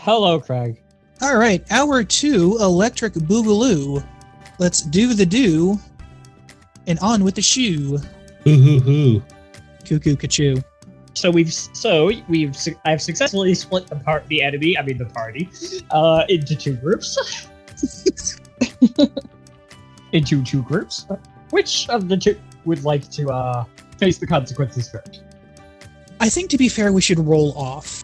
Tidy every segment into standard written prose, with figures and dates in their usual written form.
Hello, Craig. All right, hour 2, Electric Boogaloo. Let's do the do, and on with the shoe. Hoo. Cuckoo Cachoo. I've successfully split the party into two groups. Into two groups. Which of the two would like to face the consequences first? I think, to be fair, we should roll off.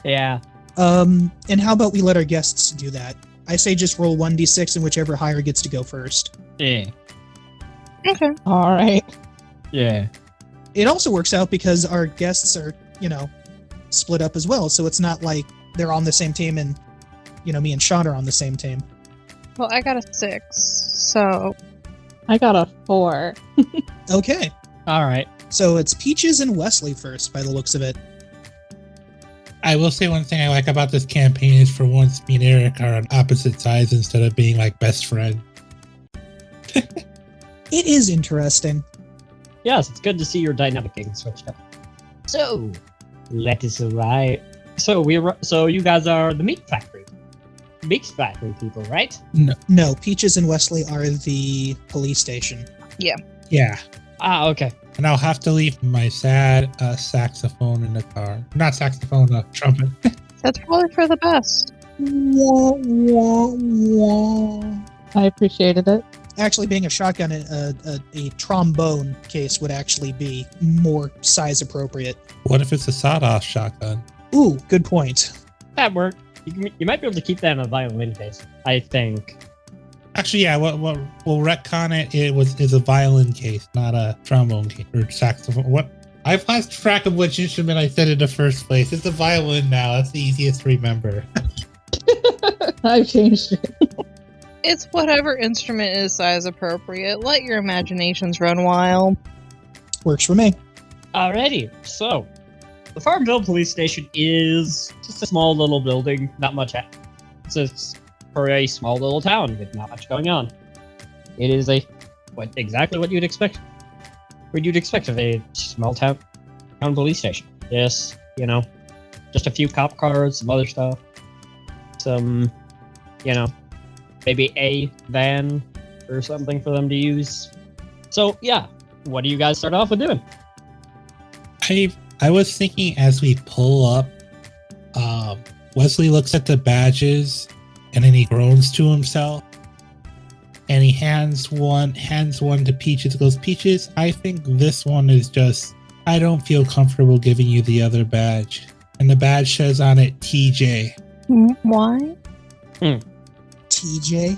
Yeah. And how about we let our guests do that? I say just roll 1d6 and whichever higher gets to go first. Yeah. Okay. All right. Yeah. It also works out because our guests are, split up as well. So it's not like they're on the same team and, me and Sean are on the same team. Well, I got a 6, so... I got a 4. Okay. All right. So it's Peaches and Wesley first, by the looks of it. I will say one thing I like about this campaign is for once me and Eric are on opposite sides instead of being like best friends. It is interesting. Yes, it's good to see your dynamic getting switched up. So, let us arrive. So you guys are the meat factory people, right? No, Peaches and Wesley are the police station. Yeah. Ah, okay. And I'll have to leave my sad saxophone in the car. Not saxophone, trumpet. That's probably for the best. Wah, wah, wah. I appreciated it. Actually, being a shotgun, a trombone case would actually be more size appropriate. What if it's a sawed-off shotgun? Ooh, good point. That worked. You might be able to keep that in a violin case, I think. Actually, yeah. We'll retcon it. Is a violin case, not a trombone case or saxophone. What? I've lost track of which instrument I said in the first place. It's a violin now. That's the easiest to remember. I've changed it. It's whatever instrument is size appropriate. Let your imaginations run wild. Works for me. Alrighty. So, the Farmville Police Station is just a small little building. Not much. It's for a small little town with not much going on. It is exactly what you'd expect. What you'd expect of a small town police station. Yes, just a few cop cars, some other stuff. Some, maybe a van or something for them to use. So, yeah. What do you guys start off with doing? I was thinking as we pull up, Wesley looks at the badges and then he groans to himself and he hands one to Peaches. Goes, Peaches, I think this one is just, I don't feel comfortable giving you the other badge. And the badge says on it, TJ. Why? TJ?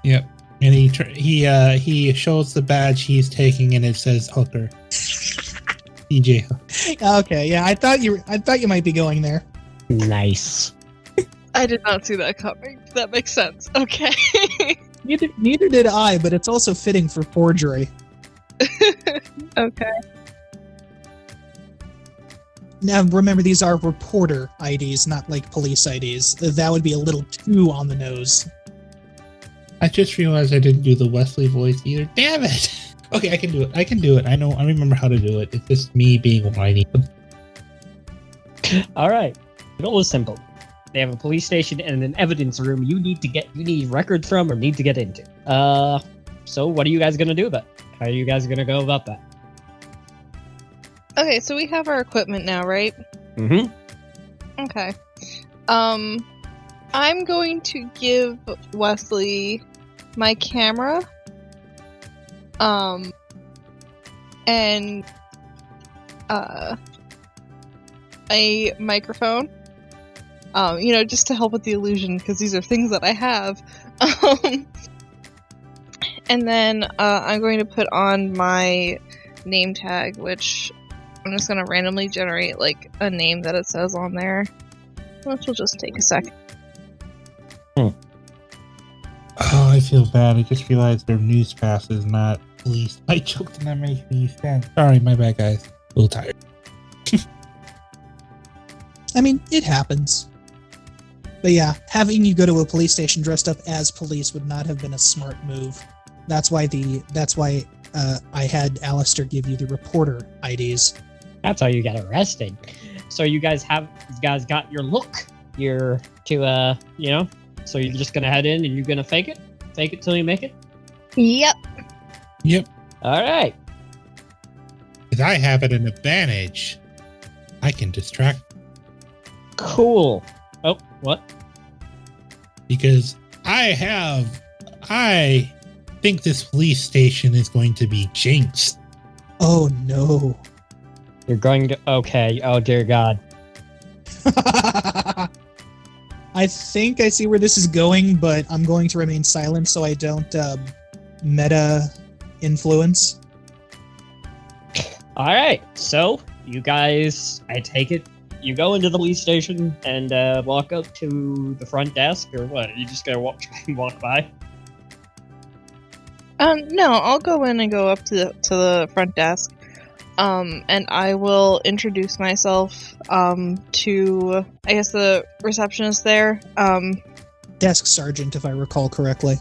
Yep. And he shows the badge he's taking and it says hooker. TJ. Okay, yeah, I thought you might be going there. Nice. I did not see that coming. That makes sense. Okay. Neither did I, but it's also fitting for forgery. Okay. Now, remember, these are reporter IDs, not like police IDs. That would be a little too on the nose. I just realized I didn't do the Wesley voice either. Damn it! Okay, I can do it. I remember how to do it. It's just me being whiny. Alright. The goal is simple. They have a police station and an evidence room you need records from or need to get into. So what are you guys gonna do about it? How are you guys gonna go about that? Okay, so we have our equipment now, right? Mm-hmm. Okay. I'm going to give Wesley my camera. And a microphone. Just to help with the illusion, because these are things that I have. And then I'm going to put on my name tag, which I'm just going to randomly generate like a name that it says on there, which will just take a second. Oh, I feel bad. I just realized their news pass is not police. I choked and that makes me stand. Sorry, my bad, guys. A little tired. I mean, it happens. But yeah, having you go to a police station dressed up as police would not have been a smart move. That's why I had Alistair give you the reporter IDs. That's how you got arrested. So you guys got your look. you're to so you're just gonna head in and you're gonna fake it till you make it. Yep. Yep. All right. Because I have an advantage. I can distract Cool. Oh, what? because I think this police station is going to be jinxed. Oh no. You're going to. Okay. Oh dear God. I think I see where this is going, but I'm going to remain silent so I don't meta influence. All right. So you guys, I take it, you go into the police station and walk up to the front desk, or what? Are you just gonna try and walk by? No, I'll go in and go up to the front desk. And I will introduce myself to, I guess, the receptionist there. Desk sergeant, if I recall correctly.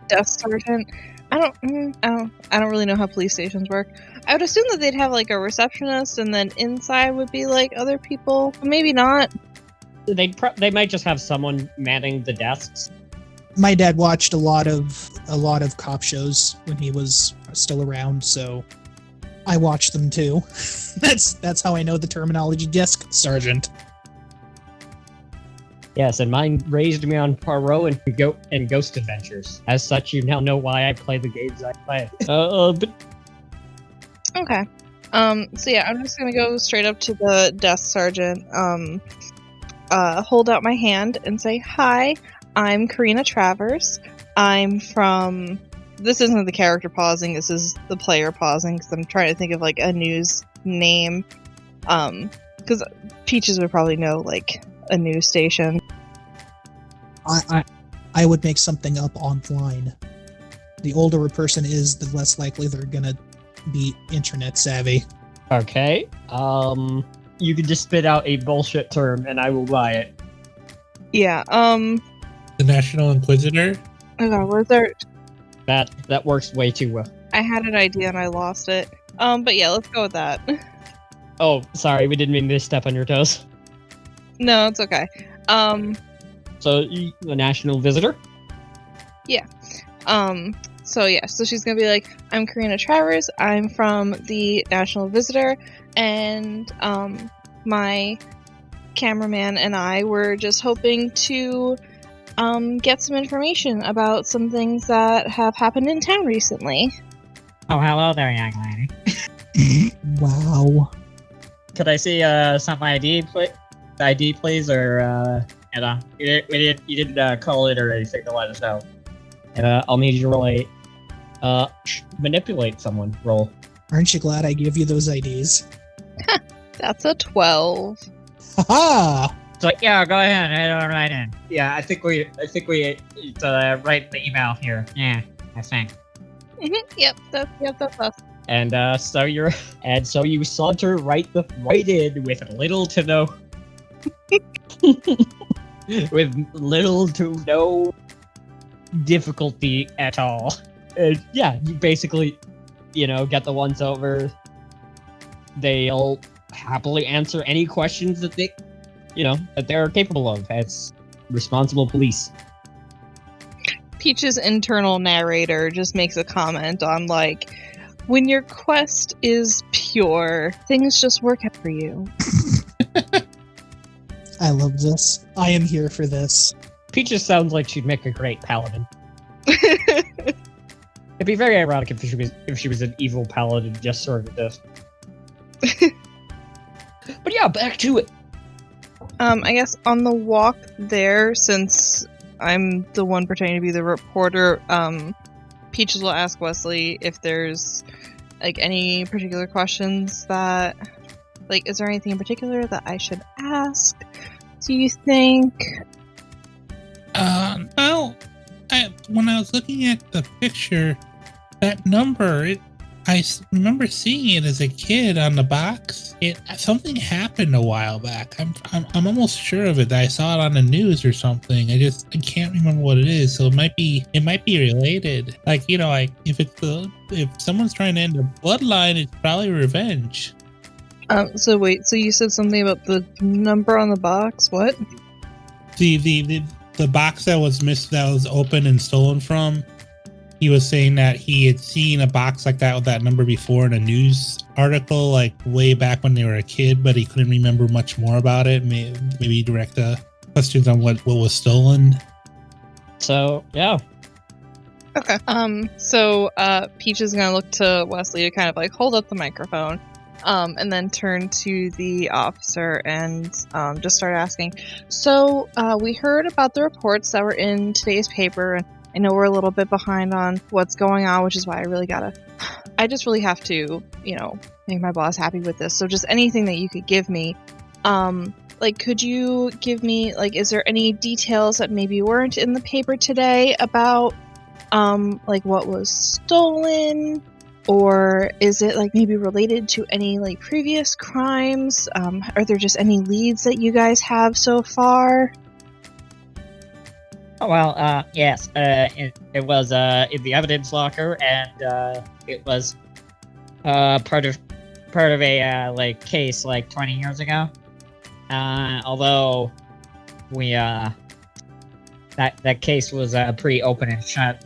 Desk sergeant. I don't really know how police stations work. I would assume that they'd have like a receptionist, and then inside would be like other people. Maybe not. They might just have someone manning the desks. My dad watched a lot of cop shows when he was still around, so I watched them too. That's how I know the terminology desk sergeant. Yes, and mine raised me on Poirot and Ghost Adventures. As such, you now know why I play the games I play. But Okay. So yeah, I'm just gonna go straight up to the desk sergeant, hold out my hand and say, "Hi, I'm Karina Travers. I'm from..." This isn't the character pausing, this is the player pausing, because I'm trying to think of, like, a news name. Because Peaches would probably know, like, a news station. I would make something up online. The older a person is, the less likely they're gonna be internet savvy. okay, you can just spit out a bullshit term and I will buy it. Yeah, The National Inquisitor? oh god, was there... That works way too well. I had an idea and I lost it. But yeah, let's go with that. Oh, sorry, we didn't mean to step on your toes. No, it's okay. So, the national visitor? So yeah, so she's gonna be like, "I'm Karina Travers, I'm from the National Visitor, and my cameraman and I were just hoping to get some information about some things that have happened in town recently." Oh, hello there, young lady. Wow. Could I see some ID, please, or you didn't call it or anything to let us know. And I'll need you to roll a manipulate someone roll. Aren't you glad I gave you those IDs? That's a 12. Haha! So yeah, go ahead, head right in. Yeah, I think we write the email here. Yeah, I think. Yep, that's us. And so you saunter right in with little to no with little to no difficulty at all. Yeah, you basically, get the ones over. They'll happily answer any questions that they're capable of as responsible police. Peach's internal narrator just makes a comment on, like, when your quest is pure, things just work out for you. I love this. I am here for this. Peaches sounds like she'd make a great paladin. It'd be very ironic if she was an evil paladin, just sort of this. But yeah, back to it. I guess on the walk there, since I'm the one pretending to be the reporter, Peaches will ask Wesley if there's, like, any particular questions that, like, is there anything in particular that I should ask, do you think? Well, when I was looking at the picture, that number, I remember seeing it as a kid on the box. Something happened a while back. I'm almost sure of it. I saw it on the news or something. I can't remember what it is. So it might be related. Like, if someone's trying to end a bloodline, it's probably revenge. So wait, so you said something about the number on the box? What? the box that was open and stolen from. He was saying that he had seen a box like that with that number before in a news article, like way back when they were a kid, but he couldn't remember much more about it. Maybe direct questions on what was stolen. So yeah. Okay. So Peach is gonna look to Wesley to kind of like hold up the microphone, and then turn to the officer and just start asking. So we heard about the reports that were in today's paper, and I know we're a little bit behind on what's going on, which is why I just really have to, make my boss happy with this. So just anything that you could give me, could you give me, is there any details that maybe weren't in the paper today about, what was stolen? Or is it, maybe related to any, previous crimes? Are there just any leads that you guys have so far? Well, yes. It was in the evidence locker, and it was part of a case 20 years ago. Although we that case was pretty open and shut.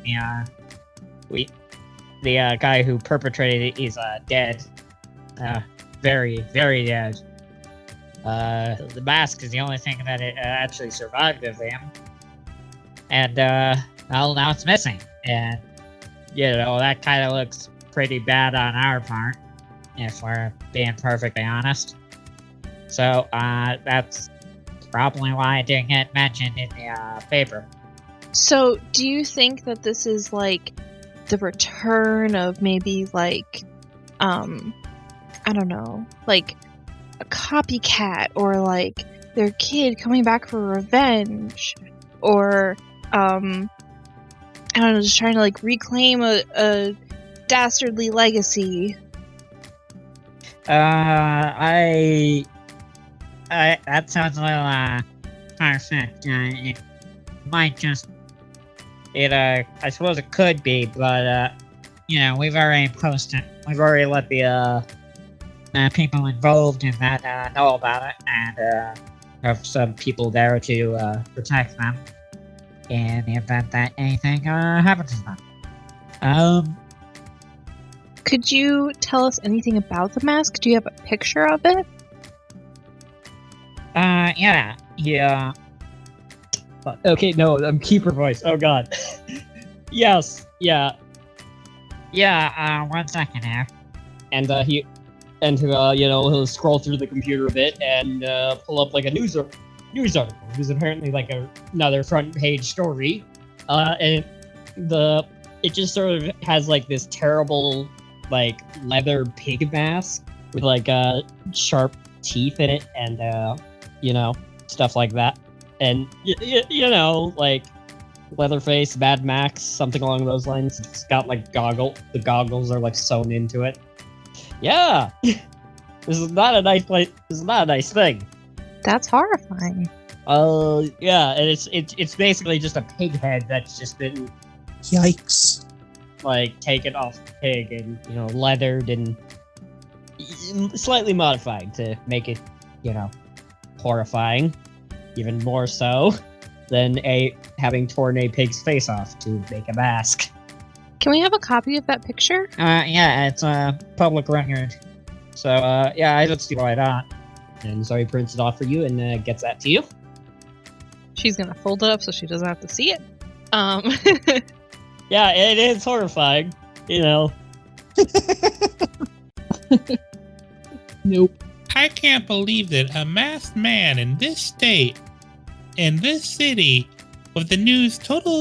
The guy who perpetrated it is dead. Very, very dead. The mask is the only thing that it actually survived of him. And, well, now it's missing. And, that kind of looks pretty bad on our part, if we're being perfectly honest. So, that's probably why it didn't get mentioned in the paper. So, do you think that this is, the return of maybe, I don't know, a copycat, or, their kid coming back for revenge, or... I don't know, just trying to reclaim a dastardly legacy. That sounds a little far-fetched. It might just, I suppose it could be, but we've already let the people involved in that know about it, and have some people there to protect them in the event that anything happens to them. Could you tell us anything about the mask? Do you have a picture of it? Yeah. Okay, no, keeper voice. Oh god. Yes, yeah. Yeah, 1 second here. And he'll scroll through the computer a bit and pull up a news article. It was apparently another front page story, and it just sort of has this terrible leather pig mask with sharp teeth in it, and stuff like that, and Leatherface, Mad Max, something along those lines. It's got the goggles are sewn into it. Yeah, this is not a nice place. This is not a nice thing. That's horrifying. Yeah, and it's basically just a pig head that's just been Yikes. Taken off the pig and leathered and slightly modified to make it horrifying, even more so than having torn a pig's face off to make a mask. Can we have a copy of that picture? Yeah, it's a public record. So yeah, I don't see why not. And so he prints it off for you and gets that to you. She's gonna fold it up so she doesn't have to see it. Yeah, it is horrifying, Nope. I can't believe that a masked man in this state, in this city, with the news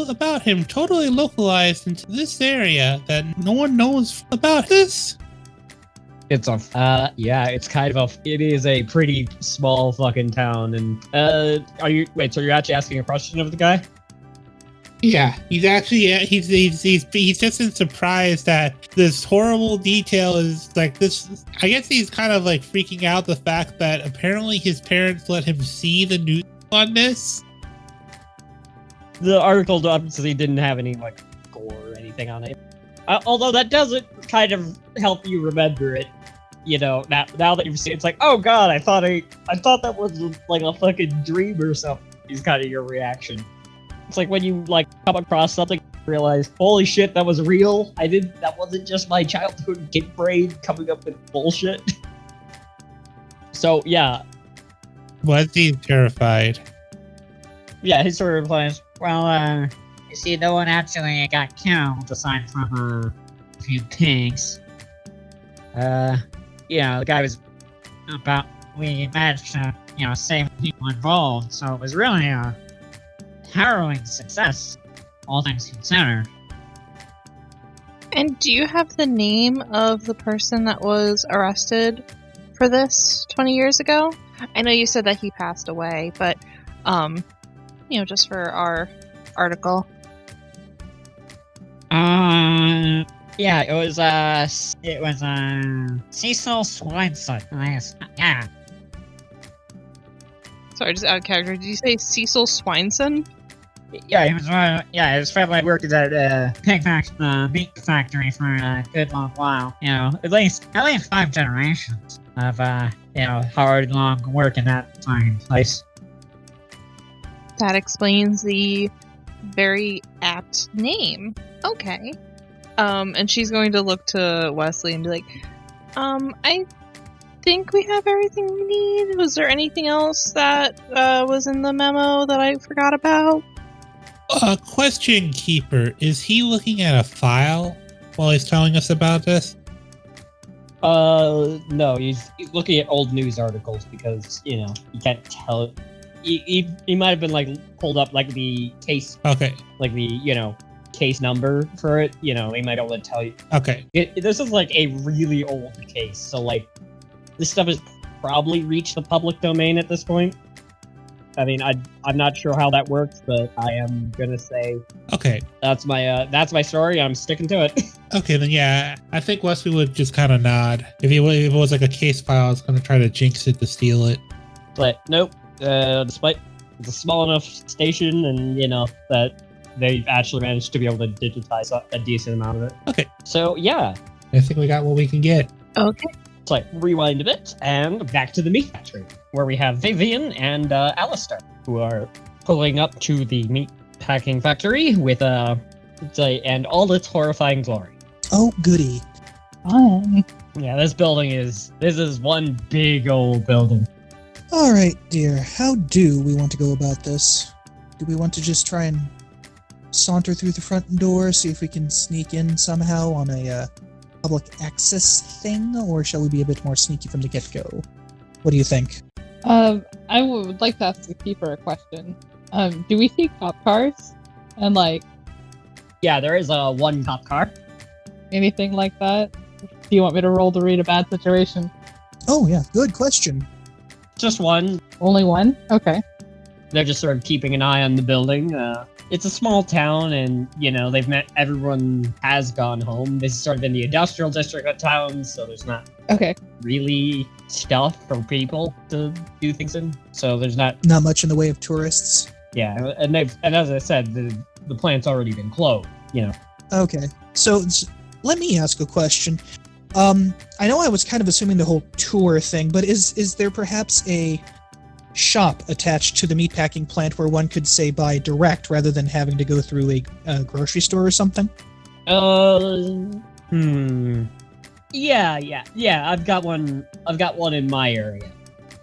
about him totally localized into this area, that no one knows about this. It's it is a pretty small fucking town, and so you're actually asking a question of the guy? Yeah, he's just in surprise that this horrible detail is this. I guess he's kind of freaking out the fact that apparently his parents let him see the news on this. The article obviously didn't have any gore or anything on it. Although that doesn't kind of help you remember it. Now that you've seen it, it's oh god, I thought that was a fucking dream or something. is kind of your reaction. It's like when you like come across something, realize, holy shit, that was real. That wasn't just my childhood kid brain coming up with bullshit. So yeah, Was he terrified? yeah, his sort of replies, Well, you see, no one actually got killed aside from a few pigs. The guy was we managed to, save people involved, so it was really a harrowing success, all things considered. And do you have the name of the person that was arrested for this 20 years ago? I know you said that he passed away, but, just for our article. Yeah, it was Cecil Swineson. Yeah. Sorry, just out of character. Did you say Cecil Swineson? Yeah, he was his family worked at meat factory for a good long while. At least 5 generations of hard, long work in that fine place. That explains the very apt name. Okay. And she's going to look to Wesley and be like, I think we have everything we need. Was there anything else that was in the memo that I forgot about? Question, Keeper. Is he looking at a file while he's telling us about this? no, he's looking at old news articles because, you can't tell. He might have been, like, pulled up, like, the case, Okay. like, the, case number for it. He might be able to tell you. Okay. This is, like, a really old case, so, like, this stuff has probably reached the public domain at this point. I mean, I'm not sure how that works, but I am gonna say Okay. that's my story. I'm sticking to it. Okay, then yeah, I think Wesley would just kind of nod. If it was like a case file, I was going to try to jinx it to steal it. But nope. Despite it's a small enough station, and that they've actually managed to be able to digitize a decent amount of it. Okay. So yeah, I think we got what we can get. Okay. it's like rewind a bit and back to the meat factory, where we have Vivian and Alistair, who are pulling up to the meat packing factory with and all its horrifying glory. Oh, goody. Fun. Yeah, this is one big old building. All right, dear. How do we want to go about this? Do we want to just try and saunter through the front door, see if we can sneak in somehow on a public access thing, or shall we be a bit more sneaky from the get-go? What do you think? I would like to ask the keeper a question. Do we see cop cars? And Yeah, there is one cop car. anything like that? Do you want me to roll to read a bad situation? Oh, yeah, good question. Just one. Only one? Okay. They're just sort of keeping an eye on the building. It's a small town, and everyone has gone home. This is sort of in the industrial district of town, so there's not Okay. really stuff for people to do things in. So there's not. Not much in the way of tourists. Yeah, and as I said, the plant's already been closed. Okay, so let me ask a question. I know I was kind of assuming the whole tour thing, but is there perhaps a shop attached to the meatpacking plant where one could, say, buy direct rather than having to go through a grocery store or something? Yeah. I've got one in my area.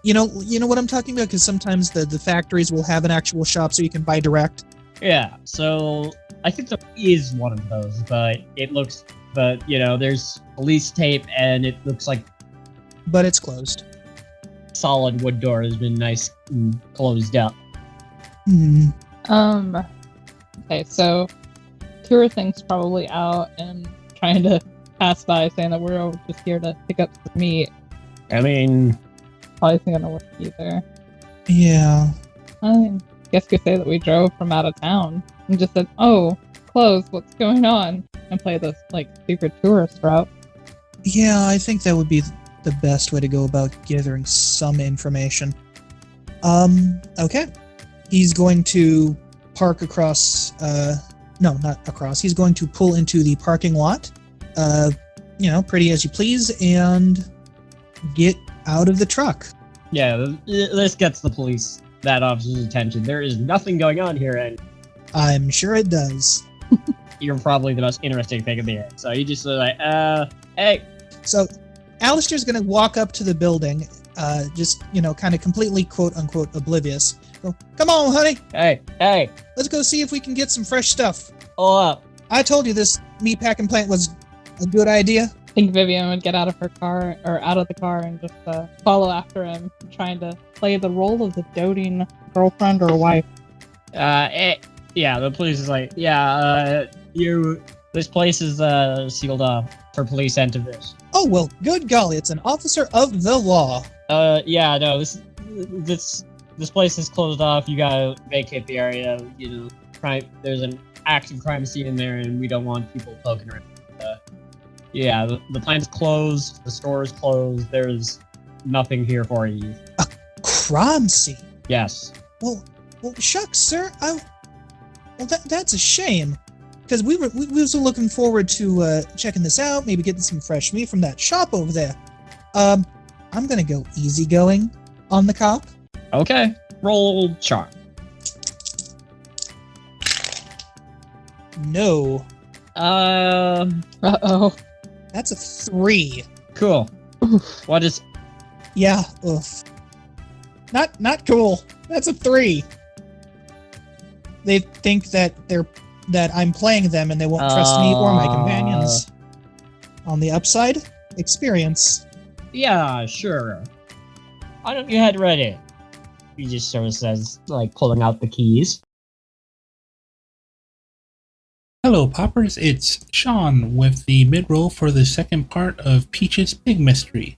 You know what I'm talking about? Because sometimes the factories will have an actual shop so you can buy direct. Yeah, so I think there is one of those, but there's police tape, and it looks like But it's closed. solid wood door has been nice and closed up. Hmm. Okay, so tour thing's probably out and trying to pass by saying that we're just here to pick up some meat. I mean, Probably isn't gonna work either. Yeah. I guess you could say that we drove from out of town and just said, "Oh, closed, what's going on?" and play this secret tourist route. Yeah, I think that would be the best way to go about gathering some information. Okay. He's going to park across, no, not across. He's going to pull into the parking lot, pretty as you please, and get out of the truck. yeah, this gets the police that officer's attention. There is nothing going on here, and I'm sure it does. you're probably the most interesting thing in the air. So you just like, hey. So Alistair's going to walk up to the building, just, kind of completely quote-unquote oblivious. Go, come on, honey. Hey. Let's go see if we can get some fresh stuff. Pull up. I told you this meatpacking plant was a good idea. I think Vivian would get out of her car, or out of the car, and just follow after him, trying to play the role of the doting girlfriend or wife. Yeah, the police is like, this place is sealed off for police entities. Oh, well, good golly, it's an officer of the law. This place is closed off. You gotta vacate the area. There's an active crime scene in there, and we don't want people poking around. The plant's closed. The store is closed. There's nothing here for you. A crime scene? Yes. Well, shucks, sir. That's a shame. Because we were looking forward to checking this out, maybe getting some fresh meat from that shop over there. I'm gonna go easygoing on the cop. Okay. Roll charm. No. Uh-oh. That's a 3. Cool. What is? Yeah. Oof. Not cool. That's a 3. They think that I'm playing them and they won't trust me or my companions. On the upside, experience. Yeah, sure. Why don't you head right in? He just sort of says, like, pulling out the keys. Hello, Poppers. It's Sean with the mid-roll for the second part of Peach's Big Mystery.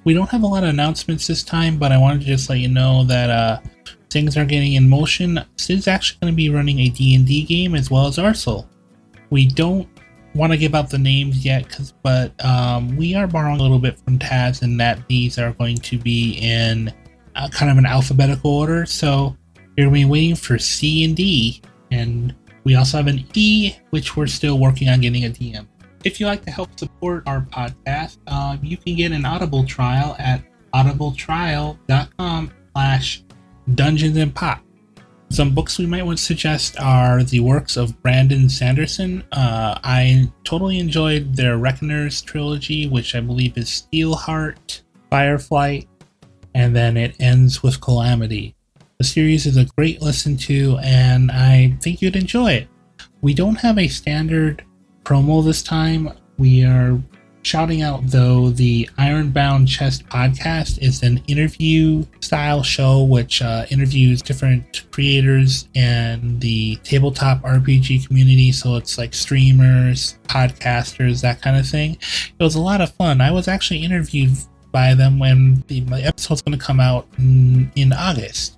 We don't have a lot of announcements this time, but I wanted to just let you know that things are getting in motion. Sid's actually going to be running a D&D game as well as Arcel. We don't want to give out the names yet, but we are borrowing a little bit from Taz in that these are going to be in kind of an alphabetical order. So you're going to be waiting for C and D, and we also have an E, which we're still working on getting a DM. If you'd like to help support our podcast, you can get an Audible trial at audibletrial.com/Dungeons and Pop. Some books we might want to suggest are the works of Brandon Sanderson. I totally enjoyed their Reckoners trilogy, which I believe is Steelheart, Fireflight, and then it ends with Calamity. The series is a great listen to, and I think you'd enjoy it. We don't have a standard promo this time. We are shouting out, though, the Ironbound Chest podcast is an interview-style show which interviews different creators in the tabletop RPG community, so it's like streamers, podcasters, that kind of thing. It was a lot of fun. I was actually interviewed by them when my episode's going to come out in August.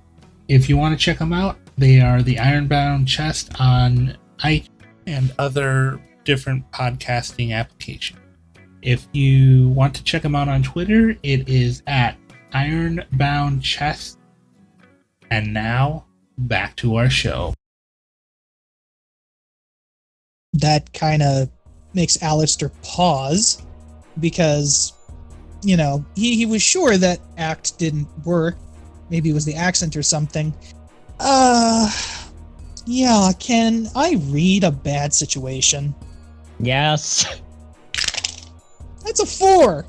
If you want to check them out, they are the Ironbound Chest on iTunes and other different podcasting applications. If you want to check them out on Twitter, it is at Ironbound Chest. And now, back to our show. That kind of makes Alistair pause because, he was sure that act didn't work. Maybe it was the accent or something. Yeah, can I read a bad situation? Yes. That's a 4!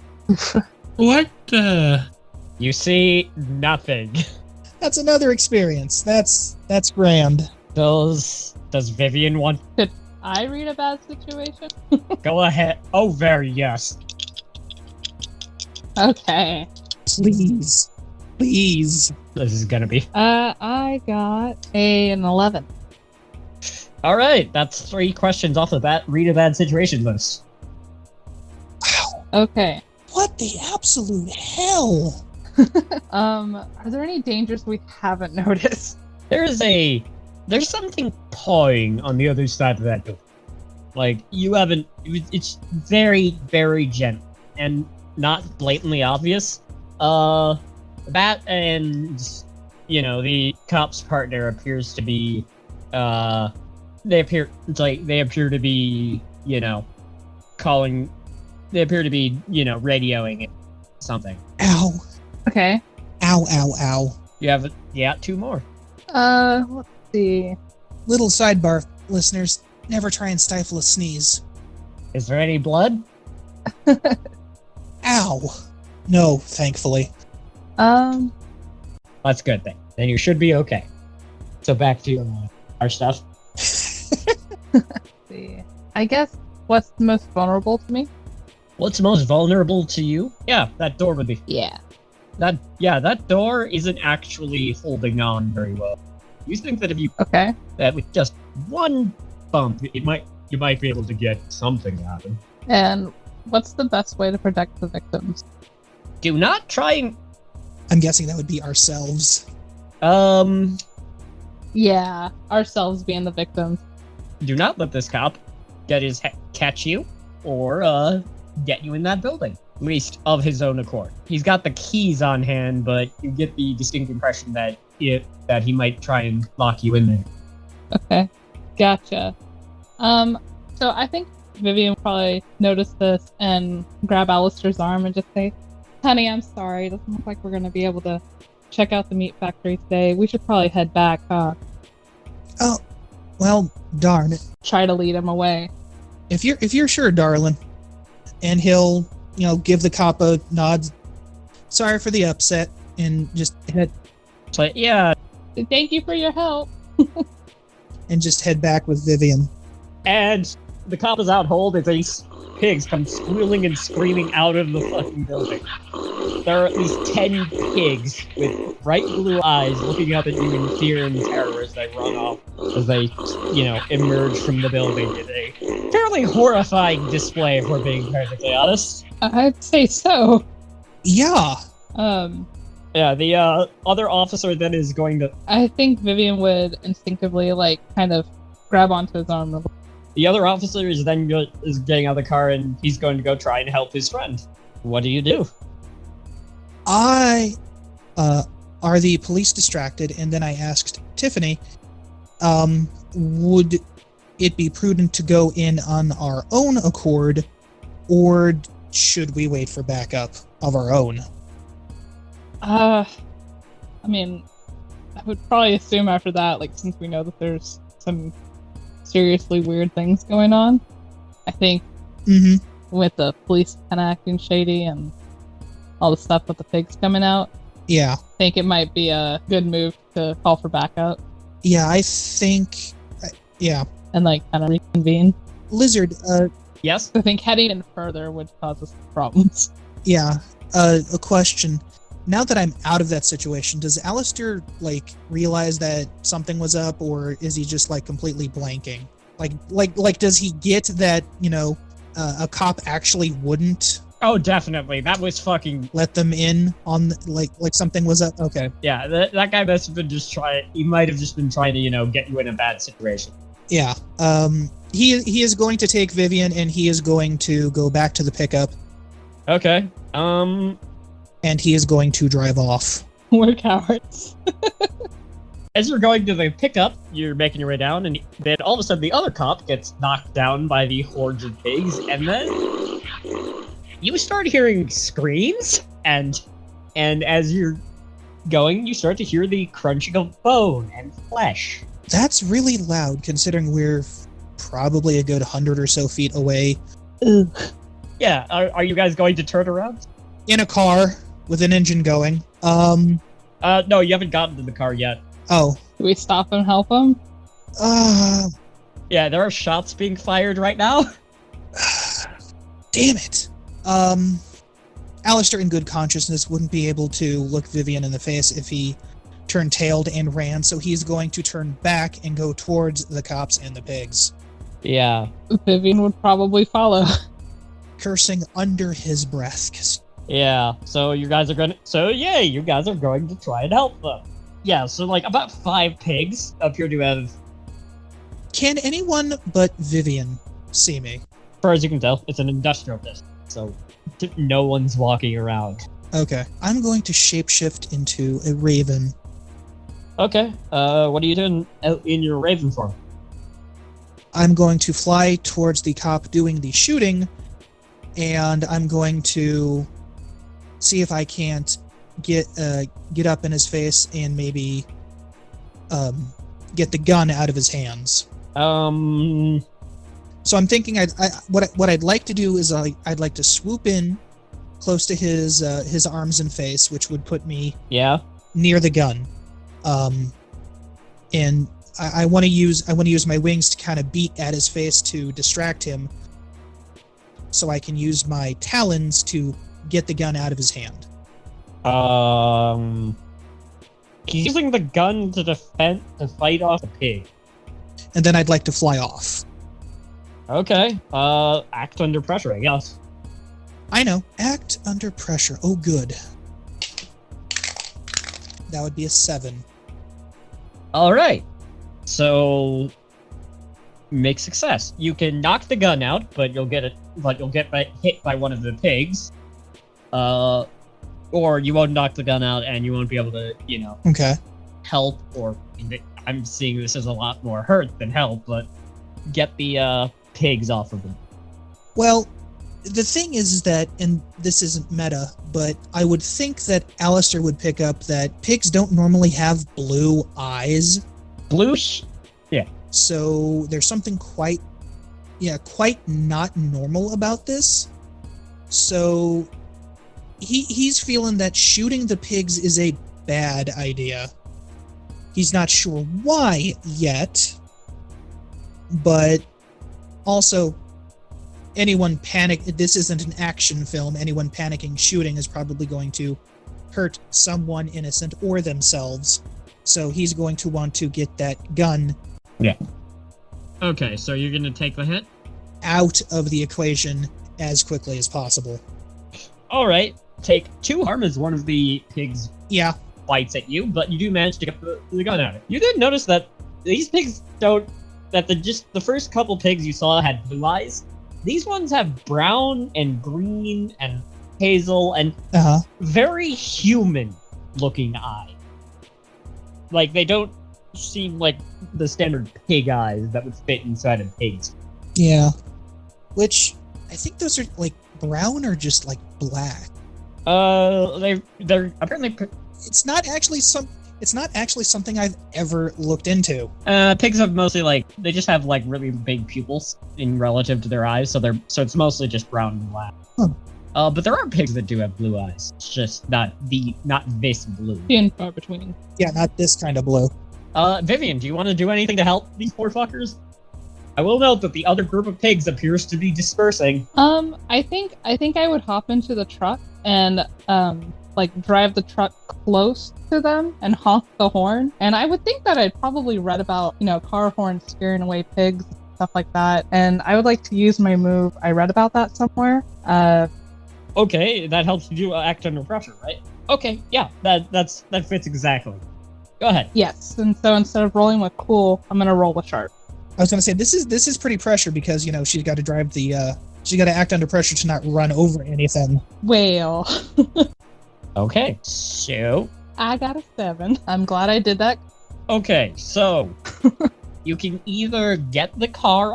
What? You see nothing. That's another experience. That's grand. Does Vivian want? Could I read a bad situation? Go ahead. Oh, very yes. Okay. Please. Please. This is gonna be. I got an 11. All right, that's 3 questions off the bat. Read a bad situation list. Wow. Okay. What the absolute hell? Are there any dangers we haven't noticed? There's something pawing on the other side of that door. Like, you haven't. It's very, very gentle and not blatantly obvious. That and the cop's partner appears to be they appear to be calling. They appear to be radioing it something. Ow. Okay. Ow, ow, ow. You have, yeah, 2 more. Let's see. Little sidebar, listeners, never try and stifle a sneeze. Is there any blood? Ow! No, thankfully. That's a good thing. Then you should be okay. So back to our stuff. Let's see. I guess what's the most vulnerable to me? What's most vulnerable to you? Yeah, that door would be. Yeah. That door isn't actually holding on very well. You think that if you Okay. that with just one bump, you might be able to get something to happen. And what's the best way to protect the victims? Do not try and I'm guessing that would be ourselves. Yeah, ourselves being the victims. do not let this cop get his catch you or get you in that building. At least of his own accord. He's got the keys on hand, but you get the distinct impression that he might try and lock you in there. Okay, gotcha. So I think Vivian will probably notice this and grab Alistair's arm and just say, "Honey, I'm sorry. It doesn't look like we're gonna be able to check out the meat factory today. We should probably head back." Oh, well, darn it. Try to lead him away. If you're sure, darling. And he'll, give the cop a nod. Sorry for the upset, and just head So yeah, Thank you for your help. head back with Vivian. and the cop is out hold as these pigs come squealing and screaming out of the fucking building. There are at least 10 pigs with bright blue eyes looking up at you in fear and terror as they run off, as they, emerge from the building in a fairly horrifying display, if we're being perfectly honest. I'd say so. Yeah. Yeah, the other officer then is going to... I think Vivian would instinctively, kind of grab onto his arm. The other officer is then is getting out of the car and he's going to go try and help his friend. What do you do? Are the police distracted? And then I asked Tiffany, would it be prudent to go in on our own accord, or should we wait for backup of our own? I would probably assume after that, since we know that there's some seriously weird things going on, I think with the police kind of acting shady and all the stuff with the pigs coming out, Yeah. I think it might be a good move to call for backup Yeah, I think... yeah. and kind of reconvene. Lizard, Yes? I think heading in further would cause us problems. yeah. A question. Now that I'm out of that situation, does Alistair, realize that something was up, or is he just, completely blanking? Does he get that, a cop actually wouldn't Oh, definitely. That was fucking... let them in on, like something was up? Okay. Yeah, that guy must have been just trying... He might have just been trying to, get you in a bad situation. Yeah. He is going to take Vivian, and he is going to go back to the pickup, Okay. and he is going to drive off. We're cowards. As you're going to the pickup, you're making your way down, and then all of a sudden the other cop gets knocked down by the hordes of pigs, and then you start hearing screams, and as you're going, you start to hear the crunching of bone and flesh. That's really loud, considering we're probably a good 100 or so feet away. Yeah, are you guys going to turn around? In a car with an engine going. No, you haven't gotten to the car yet. Oh. Do we stop and help him? Yeah, there are shots being fired right now. Damn it. Alistair in good consciousness wouldn't be able to look Vivian in the face if he turned tailed and ran, so he's going to turn back and go towards the cops and the pigs. Yeah. Vivian would probably follow. Cursing under his breath. 'Cause Yeah, so you guys are going to try and help them. Yeah, so about 5 pigs appear to have... can anyone but Vivian see me? As far as you can tell, it's an industrial district, so no one's walking around. Okay. I'm going to shapeshift into a raven. Okay, what are you doing in your raven form? I'm going to fly towards the cop doing the shooting, and I'm going to see if I can't get up in his face and maybe get the gun out of his hands. So I'm thinking, what I'd like to do is I'd like to swoop in close to his arms and face, which would put me near the gun, and I want to use my wings to kind of beat at his face to distract him, so I can use my talons to get the gun out of his hand. He's using the gun to fight off the pig. And then I'd like to fly off. Okay. Act under pressure, I guess. I know. Act under pressure. Oh, good. That would be a 7. All right. So, make success. You can knock the gun out, but you'll get hit by one of the pigs. Or you won't knock the gun out, and you won't be able to, Okay. help. Or I'm seeing this as a lot more hurt than help, but get the pigs off of them. Well, the thing is that, and this isn't meta, but I would think that Alistair would pick up that pigs don't normally have blue eyes. Blue? Yeah. So there's something quite not normal about this. So he's feeling that shooting the pigs is a bad idea. He's not sure why yet, but also this isn't an action film. Anyone panicking shooting is probably going to hurt someone innocent or themselves. So he's going to want to get that gun Okay, so you're going to take the hit? out of the equation as quickly as possible. All right. Take 2 harm as one of the pigs Yeah. bites at you, but you do manage to get the gun out of it. You did notice that these pigs don't... That the first couple pigs you saw had blue eyes. These ones have brown and green and hazel and very human-looking eye. Like, they don't seem like the standard pig eyes that would fit inside of pigs. Yeah. Which, I think those are, like, brown or just, like, black. They're apparently... It's not actually something I've ever looked into. Pigs have mostly, they just have, really big pupils in relative to their eyes, so it's mostly just brown and black. Huh. But there are pigs that do have blue eyes. It's just not this blue. Few and far between. Yeah, not this kind of blue. Vivian, do you want to do anything to help these poor fuckers? I will note that the other group of pigs appears to be dispersing. I think I would hop into the truck and drive the truck close to them and honk the horn. And I would think that I'd probably read about, car horns scaring away pigs, stuff like that. And I would like to use my move. I read about that somewhere. Okay, that helps you do act under pressure, right? Okay, yeah, that fits exactly. Go ahead. Yes, and so instead of rolling with cool, I'm gonna roll with sharp. I was gonna say this is pretty pressure because she's got to drive she's got to act under pressure to not run over anything. Well. Okay, so I got a 7. I'm glad I did that. Okay, so you can either get the car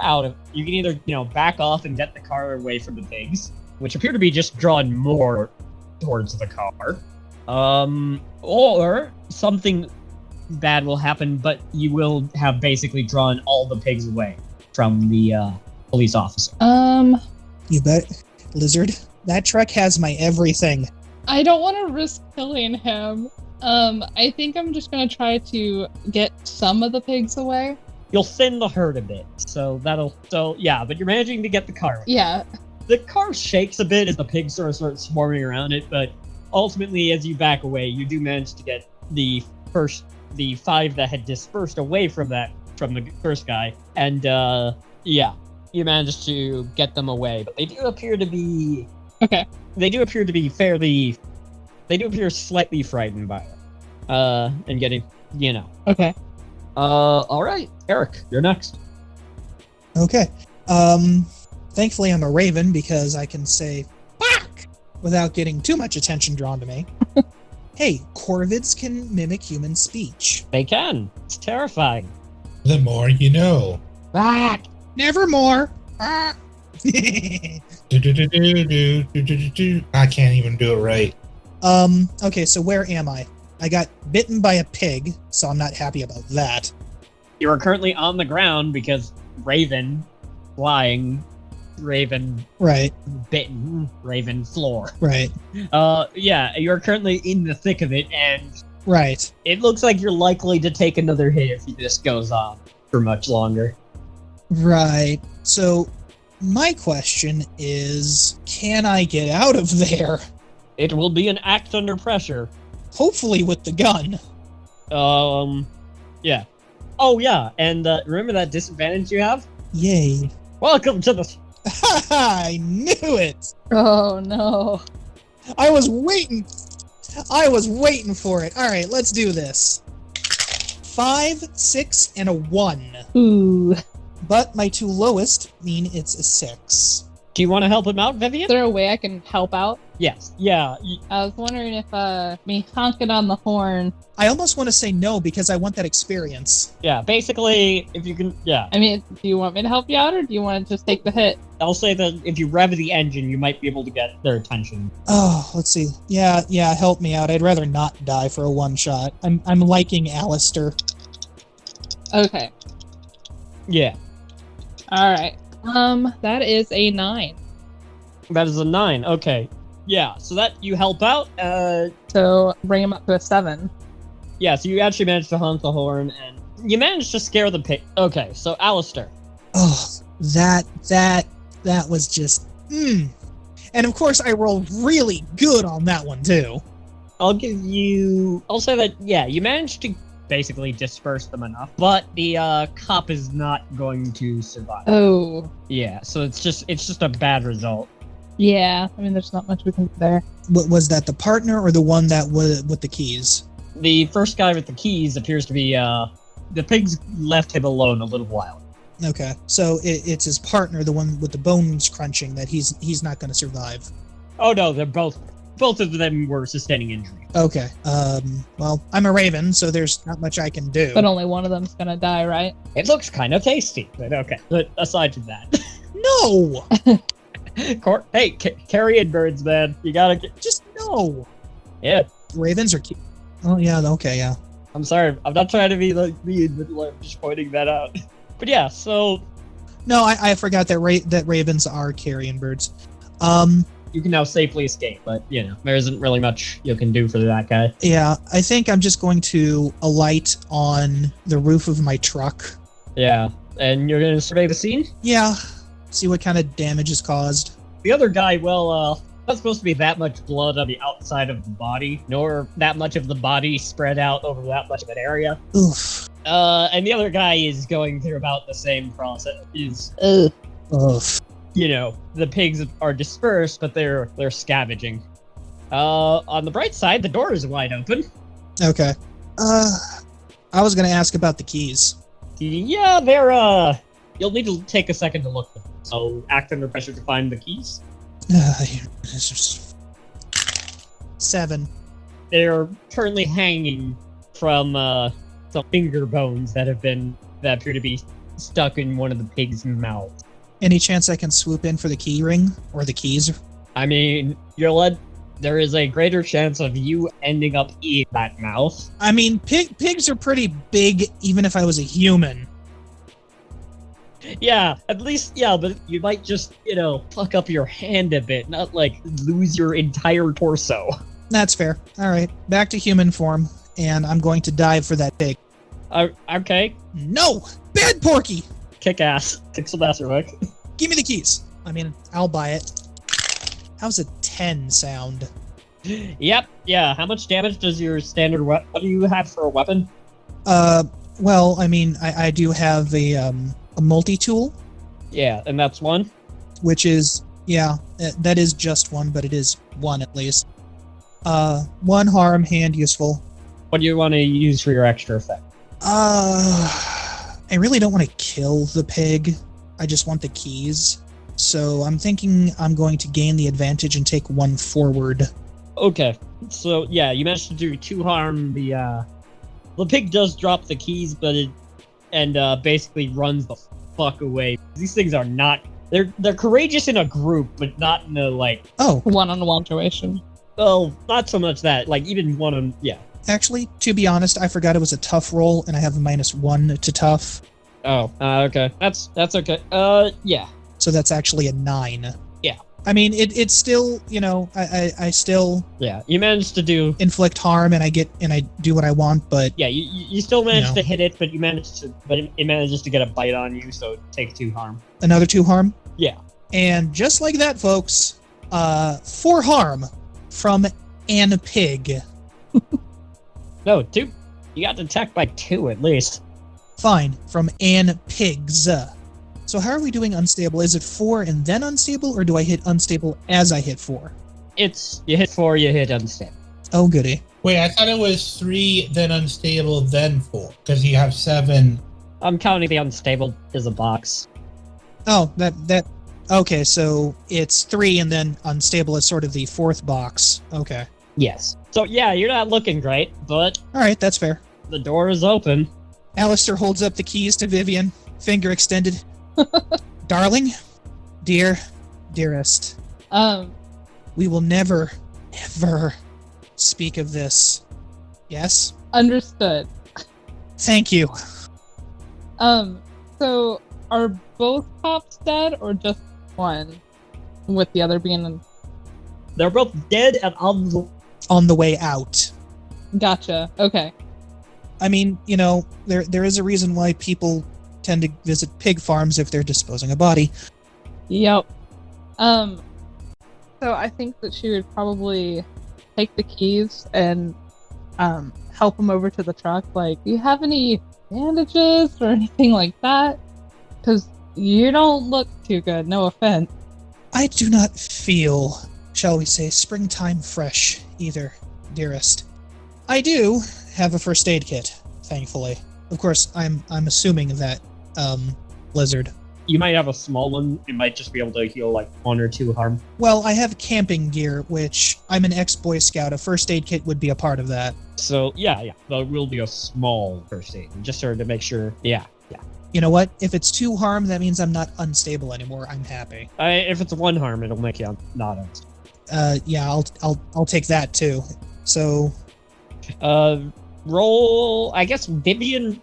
you can either, back off and get the car away from the pigs, which appear to be just drawn more towards the car. Or something bad will happen, but you will have basically drawn all the pigs away from the police officer. You bet, Lizard. That truck has my everything. I don't want to risk killing him. I think I'm just gonna try to get some of the pigs away. You'll thin the herd a bit, so yeah, but you're managing to get the car. Yeah. The car shakes a bit as the pigs sort of start swarming around it, but ultimately, as you back away, you do manage to get the 5 that had dispersed away from the first guy, and yeah, you managed to get them away. But they do appear to be They do appear to be slightly frightened by it, and getting, Okay. All right, Eric, you're next. Okay. Thankfully I'm a raven because I can say "fuck" without getting too much attention drawn to me. Hey, corvids can mimic human speech. They can. It's terrifying. The more you know. Ah! Nevermore. Do. I can't even do it right. Okay, so where am I? I got bitten by a pig, so I'm not happy about that. You are currently on the ground because Raven, flying, Raven, Right, bitten, Raven, floor. right, Yeah, you're currently in the thick of it, and right. it looks like you're likely to take another hit if this goes on for much longer. Right. So, my question is, can I get out of there? It will be an act under pressure. Hopefully with the gun. Yeah. Oh, yeah, and remember that disadvantage you have? Yay. Welcome to the... I knew it! Oh no. I was waiting for it. Alright, let's do this. 5, 6, and a 1. Ooh. Is But my two lowest mean it's a 6. Do you want to help him out, Vivian? there a way I can help out? Yes. Yeah. I was wondering if me honking on the horn. I almost want to say no because I want that experience. Yeah. Basically, if you can... Yeah. I mean, do you want me to help you out, or do you want to just take the hit? I'll say that if you rev the engine, you might be able to get their attention. Oh, let's see. Yeah, help me out. I'd rather not die for a one shot. I'm liking Alistair. Okay. Yeah. All right. That is a 9. That is a 9. Okay. Yeah. So that you help out. So bring him up to a 7. Yeah. So you actually managed to honk the horn, and you managed to scare the pig. Okay. So Alistair. Oh, that was just And of course I rolled really good on that one too. I'll say that, yeah, you managed to basically disperse them enough, but the cop is not going to survive. Oh. Yeah, so it's just a bad result. Yeah. I mean, there's not much we can do there. What was that, the partner or the one that was with the keys? The first guy with the keys appears to be, the pigs left him alone a little while. Okay, so it's his partner, the one with the bones crunching, that he's not going to survive. Oh no, they're both of them were sustaining injury. Okay, well, I'm a raven, so there's not much I can do. But only one of them's gonna die, right? It looks kind of tasty, but okay. But aside from that, No! hey, carrion birds, man, you gotta get. Just no! Yeah, Ravens are Oh, yeah, okay, yeah. I'm sorry, I'm not trying to be like mean, but I'm just pointing that out. But yeah, so No, I forgot that ravens are carrion birds. you can now safely escape, but you know there isn't really much you can do for that guy. Yeah, I think I'm just going to alight on the roof of my truck. Yeah, and you're gonna survey the scene. Yeah, see what kind of damage is caused. The other guy, well, not supposed to be that much blood on the outside of the body, nor that much of the body spread out over that much of an area. Oof. And the other guy is going through about the same process. Oof. You know, the pigs are dispersed, but they're scavenging. On the bright side, the door is wide open. Okay. I was gonna ask about the keys. Yeah, they're, you'll need to take a second to look for them. So act under pressure to find the keys. It's just 7. They're currently hanging from, some finger bones that appear to be stuck in one of the pig's mouths. Any chance I can swoop in for the key ring or the keys? I mean, there is a greater chance of you ending up eating that mouth. I mean, pigs are pretty big, even if I was a human. Yeah, at least, yeah, but you might just, fuck up your hand a bit, not like lose your entire torso. That's fair. All right, back to human form, and I'm going to dive for that pig. Okay. No! Bad Porky! Kick ass. Kick some ass real quick. Give me the keys. I mean, I'll buy it. How's a 10 sound? Yep, yeah. How much damage does your standard weapon... What do you have for a weapon? Well, I mean, I do have a multi-tool. Yeah, and that's 1? Which is, yeah, that is just 1, but it is 1 at least. 1 harm, hand useful. What do you want to use for your extra effect? I really don't want to kill the pig. I just want the keys. So I'm thinking I'm going to gain the advantage and take 1 forward. Okay. So, yeah, you managed to do 2 harm. The pig does drop the keys, but basically runs the fuck away. These things are not... They're courageous in a group, but not in a, like... Oh. One-on-one situation. Well, not so much that. Like, even one of... Yeah. Actually, to be honest, I forgot it was a tough roll, and I have a -1 to tough. Oh, okay. That's okay. Yeah. So that's actually a 9. Yeah. I mean, it's still, you know, I still Yeah, you managed to do... inflict harm, and I do what I want, but Yeah, you still managed No. to hit it, but it manages to get a bite on you, so take 2 harm. another 2 harm. Yeah. And just like that, folks, 4 harm from an pig. No, 2. You got attacked by 2 at least. Fine, from an pigs. So how are we doing unstable? Is it 4 and then unstable, or do I hit unstable as I hit 4? It's you hit 4, you hit unstable. Oh, goody. Wait, I thought it was 3, then unstable, then 4, because you have 7. I'm counting the unstable as a box. Oh, that. Okay, so it's 3 and then unstable is sort of the 4th box. Okay. Yes. So yeah, you're not looking great, but All right, that's fair. the door is open. Alistair holds up the keys to Vivian, finger extended. Darling, dearest, we will never, ever speak of this. Yes? Understood. Thank you. So are both cops dead or just one? With the other being They're both dead and On the way out. Gotcha. Okay. I mean, you know, there is a reason why people tend to visit pig farms if they're disposing a body. Yep. So I think that she would probably take the keys and help him over to the truck. Like, do you have any bandages or anything like that? Because you don't look too good, no offense. I do not feel, shall we say, springtime fresh either, dearest. I do have a first aid kit, thankfully. Of course, I'm assuming that Blizzard. You might have a small one. You might just be able to heal like 1 or 2 harm. Well, I have camping gear, which I'm an ex-Boy Scout. A first aid kit would be a part of that. So yeah, there will be a small first aid, just sort of to make sure. Yeah. You know what? If it's 2 harm, that means I'm not unstable anymore. I'm happy. If it's 1 harm, it'll make you not unstable. Yeah, I'll take that too. So, Roll. I guess Vivian.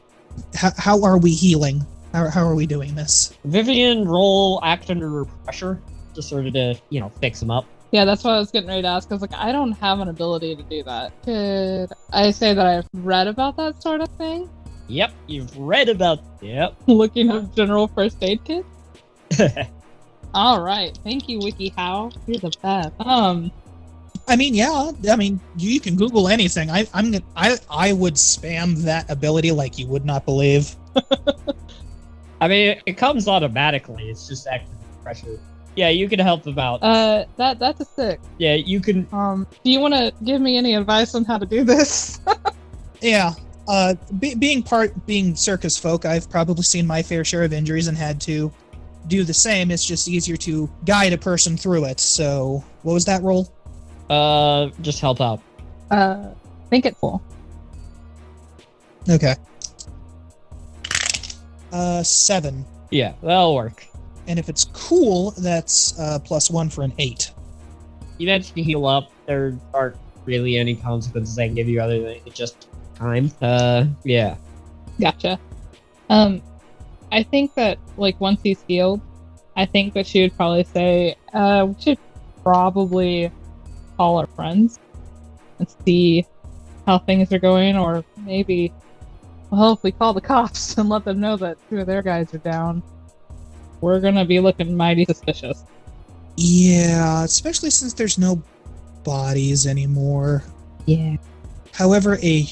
how are we healing? How are we doing this? Vivian, roll act under pressure, just sort of to fix him up. Yeah, that's what I was getting ready to ask. I was like, I don't have an ability to do that. Could I say that I've read about that sort of thing? Yep, you've read about. Yep. Looking up general first aid kit? All right. Thank you, WikiHow. You're the best. I mean, yeah. I mean, you can Google anything. I would spam that ability like you would not believe. I mean, it comes automatically. It's just active pressure. Yeah, you can help them out. That's a 6. Yeah, you can. Do you want to give me any advice on how to do this? Yeah. Being circus folk, I've probably seen my fair share of injuries and had to do the same. It's just easier to guide a person through it. So, what was that roll? Just help out. Think it's full. Okay. 7. Yeah, that'll work. And if it's cool, that's +1 for an 8. You managed to heal up. There aren't really any consequences I can give you other than just time. Yeah. Gotcha. I think that once he's healed, I think that she would probably say, we should probably call our friends and see how things are going, or maybe, well, if we call the cops and let them know that 2 of their guys are down, we're gonna be looking mighty suspicious. Yeah, especially since there's no bodies anymore. Yeah. However, a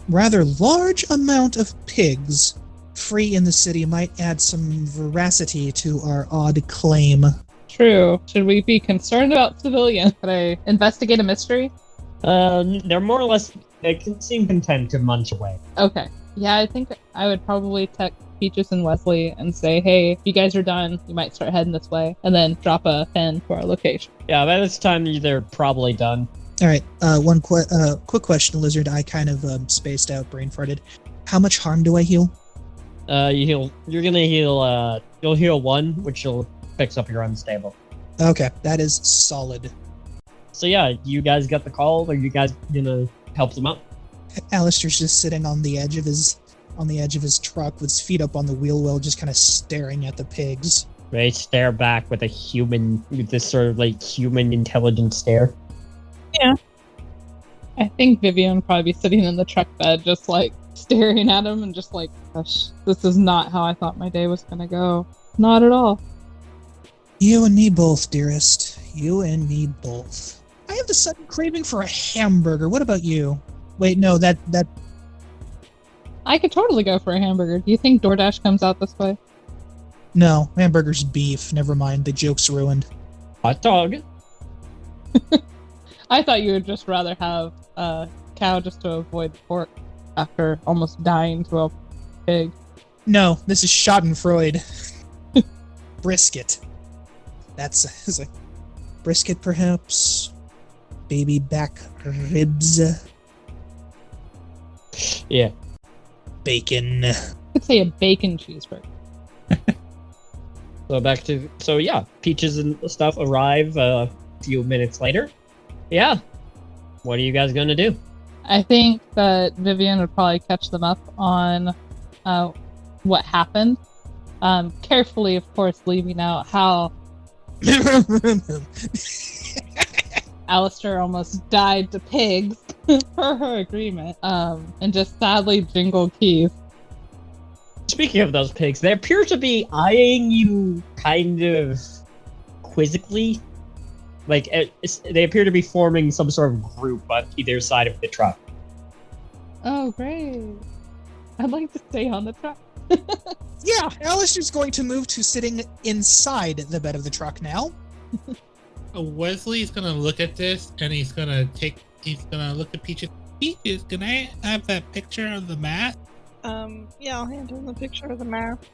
rather large amount of pigs free in the city might add some veracity to our odd claim. True. Should we be concerned about civilians? Could I investigate a mystery? They're more or less. They can seem content to munch away. Okay. Yeah, I think I would probably text Peaches and Wesley and say, hey, if you guys are done, you might start heading this way, and then drop a pin to our location. Yeah, by this time they're probably done. All right. One quick question, Lizard. I kind of spaced out, brain farted. How much harm do I heal? You're gonna heal. You'll heal 1, which will fix up your unstable. Okay, that is solid. So yeah, you guys got the call. Are you guys gonna help them out? Alistair's just sitting on the edge of his truck with his feet up on the wheel well, just kind of staring at the pigs. They stare back with this sort of like human intelligent stare. I think Vivian would probably be sitting in the truck bed, just like staring at him and just like, gosh, this is not how I thought my day was gonna go. Not at all. You and me both, dearest. You and me both. I have the sudden craving for a hamburger. What about you? Wait, no, that I could totally go for a hamburger. Do you think DoorDash comes out this way? no, hamburger's beef. Never mind, the joke's ruined. Hot dog. I thought you would just rather have a cow just to avoid pork after almost dying to a pig. No, this is Schadenfreude. Brisket. That's is a brisket, perhaps. Baby back ribs. Yeah. Bacon. I could say a bacon cheeseburger. So yeah, Peaches and stuff arrive a few minutes later. Yeah. What are you guys gonna do? I think that Vivian would probably catch them up on what happened. Carefully, of course, leaving out how Alistair almost died to pigs per her agreement, and just sadly jingle keys. Speaking of those pigs, they appear to be eyeing you kind of quizzically. Like, they appear to be forming some sort of group on either side of the truck. Oh, great. I'd like to stay on the truck. Yeah, Alistair's going to move to sitting inside the bed of the truck now. Wesley's gonna look at this and he's gonna look at Peaches. Peaches, can I have that picture of the map? Yeah, I'll hand him the picture of the map.